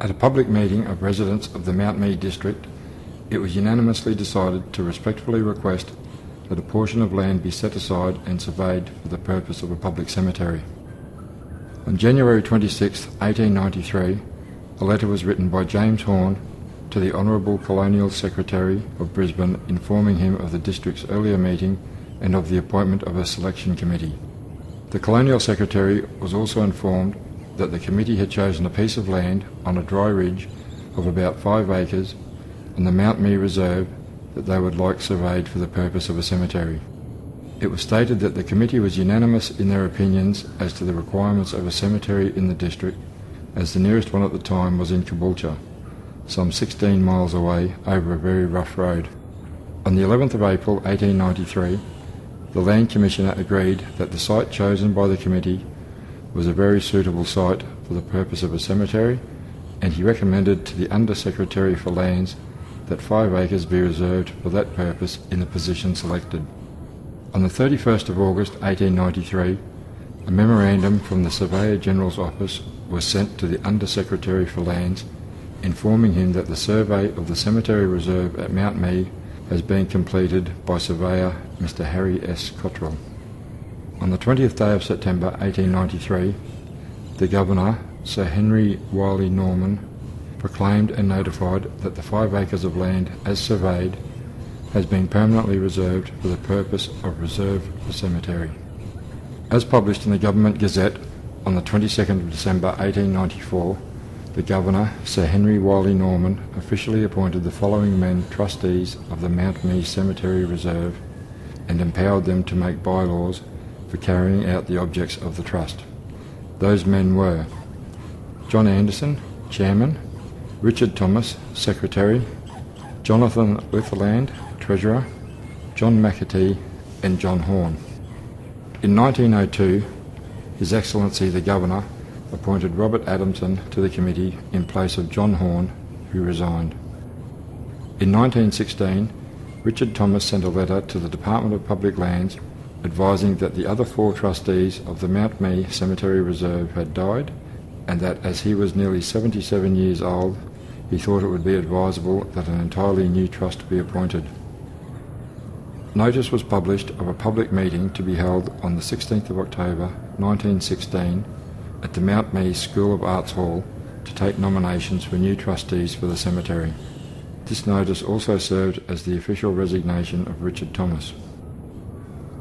At a public meeting of residents of the Mount Mee district, it was unanimously decided to respectfully request that a portion of land be set aside and surveyed for the purpose of a public cemetery. On January 26, 1893, a letter was written by James Horne to the Honourable Colonial Secretary of Brisbane informing him of the district's earlier meeting and of the appointment of a selection committee. The Colonial Secretary was also informed that the committee had chosen a piece of land on a dry ridge of about 5 acres on the Mount Mee Reserve that they would like surveyed for the purpose of a cemetery. It was stated that the committee was unanimous in their opinions as to the requirements of a cemetery in the district, as the nearest one at the time was in Caboolture, some 16 miles away over a very rough road. On the 11th of April 1893, the Land Commissioner agreed that the site chosen by the committee was a very suitable site for the purpose of a cemetery, and he recommended to the Under Secretary for Lands that 5 acres be reserved for that purpose in the position selected. On the 31st of August 1893, a memorandum from the Surveyor General's Office was sent to the Under Secretary for Lands informing him that the survey of the cemetery reserve at Mount Mee has been completed by Surveyor Mr. Harry S. Cottrell. On the 20th day of September 1893, the Governor, Sir Henry Wiley Norman, proclaimed and notified that the 5 acres of land as surveyed has been permanently reserved for the purpose of reserve for cemetery. As published in the Government Gazette on the 22nd of December 1894, the Governor, Sir Henry Wiley Norman, officially appointed the following men trustees of the Mount Mee Cemetery Reserve and empowered them to make bylaws for carrying out the objects of the trust. Those men were John Anderson, Chairman; Richard Thomas, Secretary; Jonathan Litherland, Treasurer; John McAtee and John Horne. In 1902, His Excellency the Governor appointed Robert Adamson to the committee in place of John Horne, who resigned. In 1916, Richard Thomas sent a letter to the Department of Public Lands advising that the other 4 trustees of the Mount Mee Cemetery Reserve had died, and that as he was nearly 77 years old, he thought it would be advisable that an entirely new trust be appointed. Notice was published of a public meeting to be held on the 16th of October 1916 at the Mount Mee School of Arts Hall to take nominations for new trustees for the cemetery. This notice also served as the official resignation of Richard Thomas.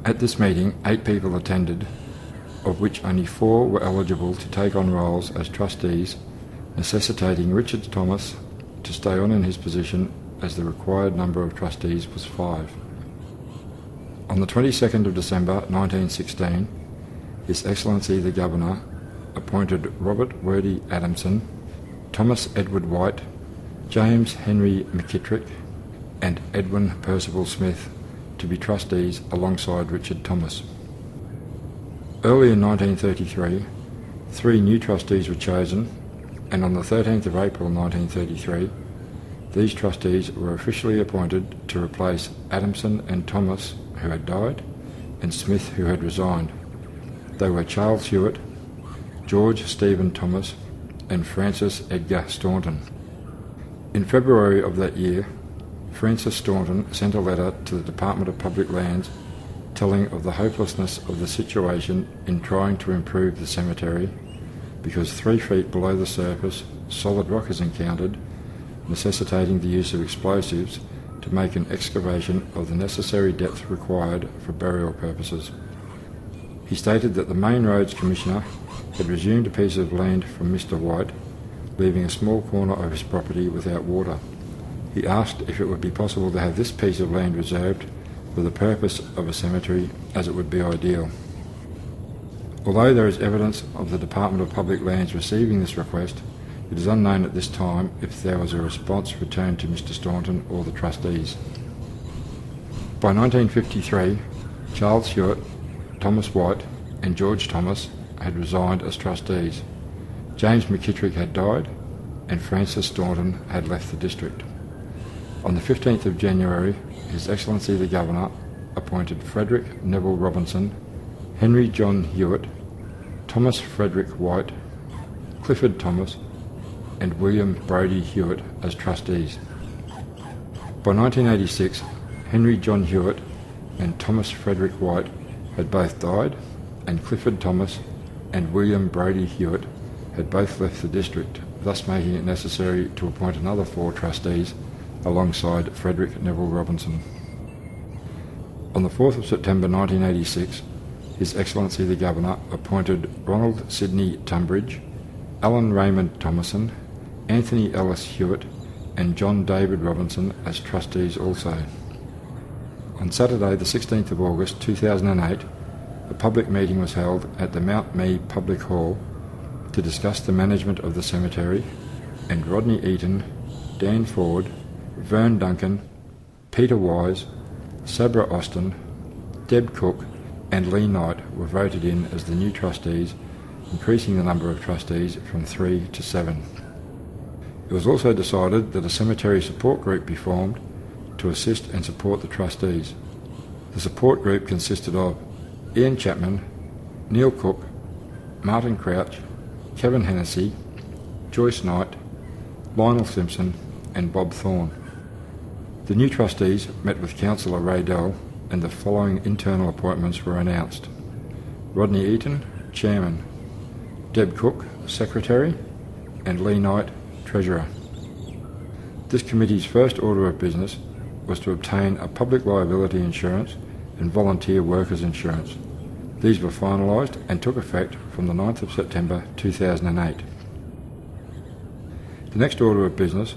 At this meeting, 8 people attended, of which only 4 were eligible to take on roles as trustees, necessitating Richard Thomas to stay on in his position as the required number of trustees was 5. On the 22nd of December 1916, His Excellency the Governor appointed Robert Wordy Adamson, Thomas Edward White, James Henry McKittrick and Edwin Percival Smith to be trustees alongside Richard Thomas. Early in 1933, 3 new trustees were chosen, and on the 13th of April 1933, these trustees were officially appointed to replace Adamson and Thomas, who had died, and Smith, who had resigned. They were Charles Hewitt, George Stephen Thomas and Francis Edgar Staunton. In February of that year, Francis Staunton sent a letter to the Department of Public Lands telling of the hopelessness of the situation in trying to improve the cemetery because 3 feet below the surface solid rock is encountered, necessitating the use of explosives to make an excavation of the necessary depth required for burial purposes. He stated that the Main Roads Commissioner had resumed a piece of land from Mr. White, leaving a small corner of his property without water. He asked if it would be possible to have this piece of land reserved for the purpose of a cemetery, as it would be ideal. Although there is evidence of the Department of Public Lands receiving this request, it is unknown at this time if there was a response returned to Mr. Staunton or the trustees. By 1953, Charles Hewitt, Thomas White and George Thomas had resigned as trustees. James McKittrick had died and Francis Staunton had left the district. On the 15th of January, His Excellency the Governor appointed Frederick Neville Robinson, Henry John Hewitt, Thomas Frederick White, Clifford Thomas, and William Brodie Hewitt as trustees. By 1986, Henry John Hewitt and Thomas Frederick White had both died, and Clifford Thomas and William Brodie Hewitt had both left the district, thus making it necessary to appoint another 4 trustees alongside Frederick Neville Robinson. On the 4th of September 1986, His Excellency the Governor appointed Ronald Sidney Tunbridge, Alan Raymond Thomason, Anthony Ellis Hewitt and John David Robinson as trustees also. On Saturday the 16th of August 2008, a public meeting was held at the Mount Mee Public Hall to discuss the management of the cemetery, and Rodney Eaton, Dan Ford, Vern Duncan, Peter Wise, Sabra Austin, Deb Cook and Lee Knight were voted in as the new trustees, increasing the number of trustees from 3 to 7. It was also decided that a cemetery support group be formed to assist and support the trustees. The support group consisted of Ian Chapman, Neil Cook, Martin Crouch, Kevin Hennessy, Joyce Knight, Lionel Simpson and Bob Thorne. The new trustees met with Councillor Ray Dell, and the following internal appointments were announced. Rodney Eaton, Chairman, Deb Cook, Secretary, and Lee Knight, Treasurer. This committee's first order of business was to obtain a public liability insurance and volunteer workers insurance. These were finalised and took effect from the 9th of September 2008. The next order of business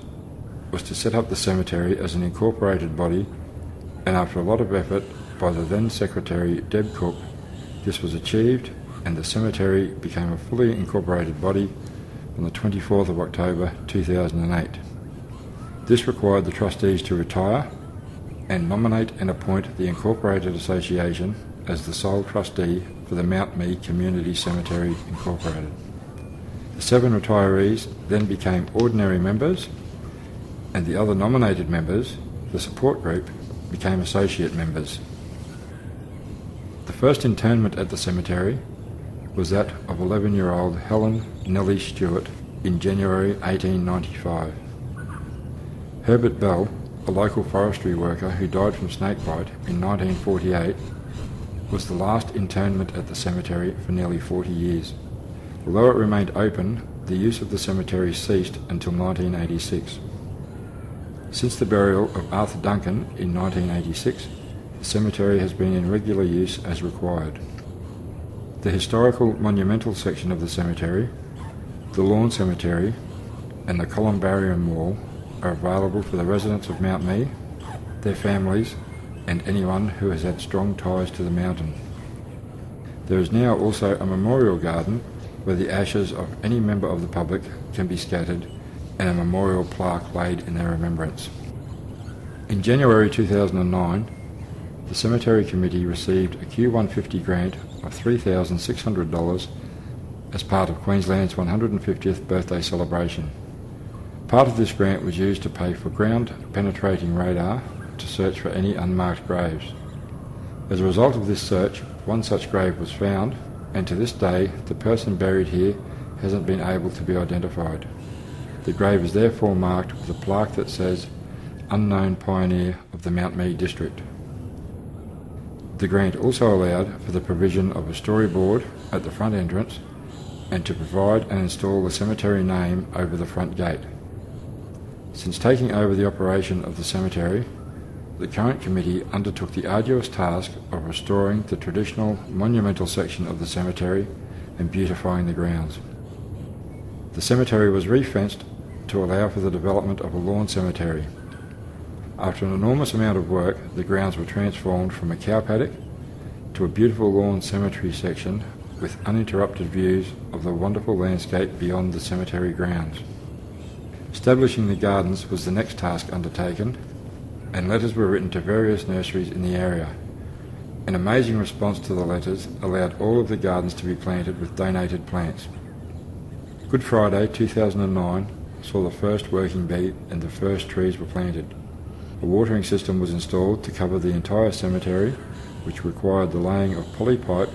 was to set up the cemetery as an incorporated body, and after a lot of effort by the then Secretary Deb Cook, this was achieved and the cemetery became a fully incorporated body on the 24th of October 2008. This required the trustees to retire and nominate and appoint the Incorporated Association as the sole trustee for the Mount Mee Community Cemetery Incorporated. The 7 retirees then became ordinary members, and the other nominated members, the support group, became associate members. The first interment at the cemetery was that of 11-year-old Helen Nellie Stewart in January 1895. Herbert Bell, a local forestry worker who died from snakebite in 1948, was the last interment at the cemetery for nearly 40 years. Although it remained open, the use of the cemetery ceased until 1986. Since the burial of Arthur Duncan in 1986, the cemetery has been in regular use as required. The historical monumental section of the cemetery, the lawn cemetery, and the columbarium wall are available for the residents of Mount Mee, their families, and anyone who has had strong ties to the mountain. There is now also a memorial garden where the ashes of any member of the public can be scattered and a memorial plaque laid in their remembrance. In January 2009, the Cemetery Committee received a Q150 grant of $3,600 as part of Queensland's 150th birthday celebration. Part of this grant was used to pay for ground-penetrating radar to search for any unmarked graves. As a result of this search, one such grave was found, and to this day, the person buried here hasn't been able to be identified. The grave is therefore marked with a plaque that says, "Unknown Pioneer of the Mount Mee District." The grant also allowed for the provision of a storyboard at the front entrance and to provide and install the cemetery name over the front gate. Since taking over the operation of the cemetery, the current committee undertook the arduous task of restoring the traditional monumental section of the cemetery and beautifying the grounds. The cemetery was re-fenced to allow for the development of a lawn cemetery. After an enormous amount of work, the grounds were transformed from a cow paddock to a beautiful lawn cemetery section with uninterrupted views of the wonderful landscape beyond the cemetery grounds. Establishing the gardens was the next task undertaken, and letters were written to various nurseries in the area. An amazing response to the letters allowed all of the gardens to be planted with donated plants. Good Friday 2009 saw the first working bee and the first trees were planted. A watering system was installed to cover the entire cemetery, which required the laying of poly pipe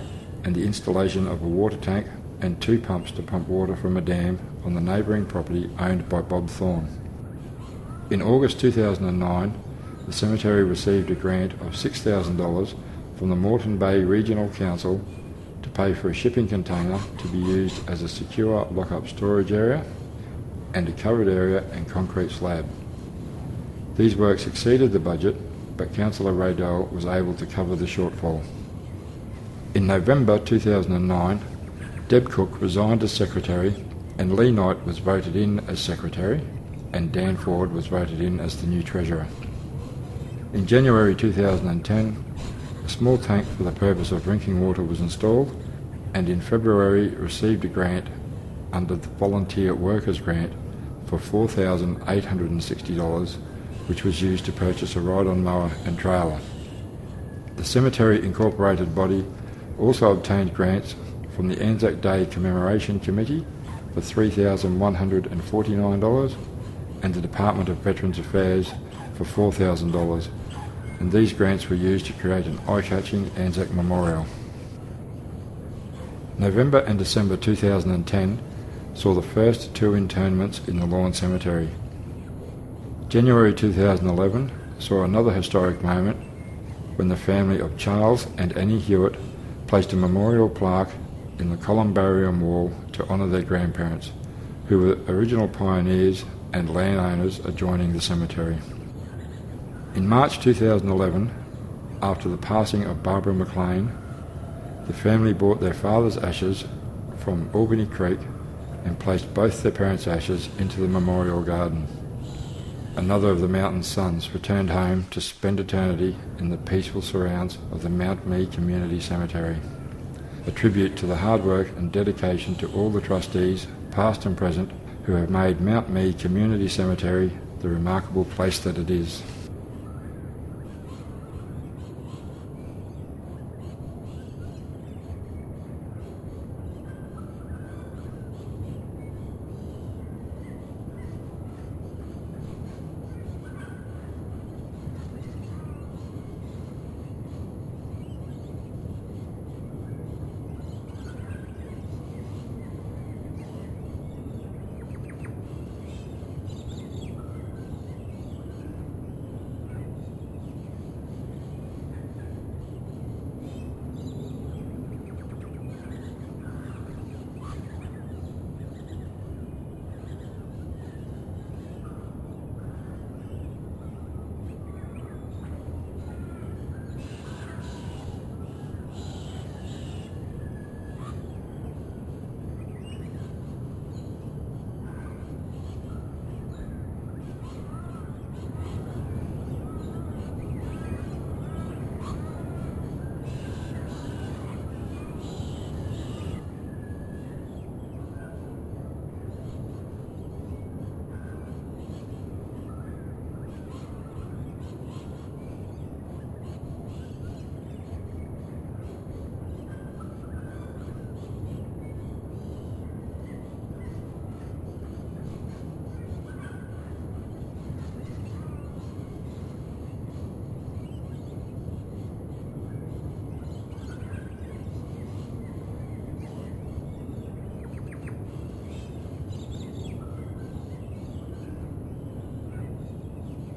and the installation of a water tank and 2 pumps to pump water from a dam on the neighbouring property owned by Bob Thorne. In August 2009, the cemetery received a grant of $6,000 from the Moreton Bay Regional Council to pay for a shipping container to be used as a secure lock-up storage area and a covered area and concrete slab. These works exceeded the budget, but Councillor Raydell was able to cover the shortfall. In November 2009, Deb Cook resigned as Secretary and Lee Knight was voted in as Secretary and Dan Ford was voted in as the new Treasurer. In January 2010, a small tank for the purpose of drinking water was installed and in February received a grant under the Volunteer Workers Grant for $4,860, which was used to purchase a ride-on mower and trailer. The Cemetery Incorporated body also obtained grants from the Anzac Day Commemoration Committee for $3,149 and the Department of Veterans Affairs for $4,000, and these grants were used to create an eye-catching Anzac memorial. November and December 2010 saw the first 2 interments in the Lawn Cemetery. January 2011 saw another historic moment when the family of Charles and Annie Hewitt placed a memorial plaque in the columbarium wall to honour their grandparents, who were original pioneers and landowners adjoining the cemetery. In March 2011, after the passing of Barbara McLean, the family brought their father's ashes from Albany Creek and placed both their parents' ashes into the memorial garden. Another of the Mountain's sons returned home to spend eternity in the peaceful surrounds of the Mount Mee Community Cemetery, a tribute to the hard work and dedication to all the trustees, past and present, who have made Mount Mee Community Cemetery the remarkable place that it is.